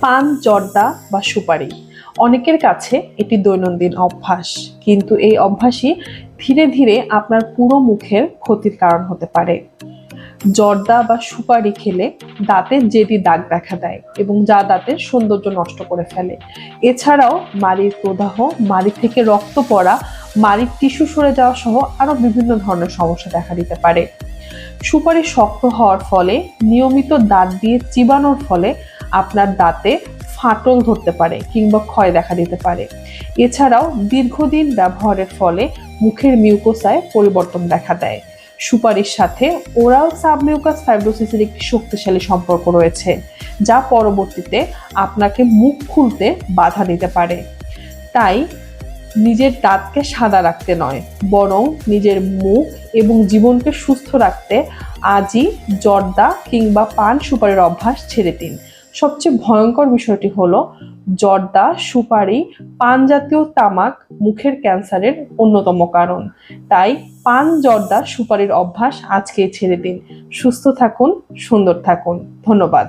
পান, জর্দা বা সুপারি অনেকের কাছে এটি দৈনন্দিন অভ্যাস, কিন্তু এই অভ্যাসই ধীরে ধীরে আপনার পুরো মুখের ক্ষতির কারণ হতে পারে। জর্দা বা সুপারি খেলে দাঁতে জেদি দাগ দেখা দেয় এবং যা দাঁতের সৌন্দর্য নষ্ট করে ফেলে। এছাড়াও মাড়ির প্রদাহ, মাড়ি থেকে রক্ত পড়া, মাড়ির টিস্যু সরে যাওয়া সহ আরো বিভিন্ন ধরনের সমস্যা দেখা দিতে পারে। সুপারি শক্ত হওয়ার ফলে, নিয়মিত দাঁত দিয়ে চিবানোর ফলে আপনার দাঁতে ফাটল ধরতে পারে কিংবা ক্ষয় দেখা দিতে পারে। এছাড়াও দীর্ঘদিন ব্যবহারের ফলে মুখের মিউকোসায় পরিবর্তন দেখা দেয়। সুপারির সাথে ওরাল সাবমিউকাস ফাইব্রোসিসের একটি শক্তিশালী সম্পর্ক রয়েছে, যা পরবর্তীতে আপনাকে মুখ খুলতে বাধা দিতে পারে। তাই নিজের দাঁতকে সাদা রাখতে নয়, বরং নিজের মুখ এবং জীবনকে সুস্থ রাখতে আজই জর্দা কিংবা পান সুপারির অভ্যাস ছেড়ে দিন। সবচেয়ে ভয়ঙ্কর বিষয়টি হলো, জর্দা, সুপারি, পান জাতীয় তামাক মুখের ক্যান্সারের অন্যতম কারণ। তাই পান, জর্দা, সুপারির অভ্যাস আজকেই ছেড়ে দিন। সুস্থ থাকুন, সুন্দর থাকুন। ধন্যবাদ।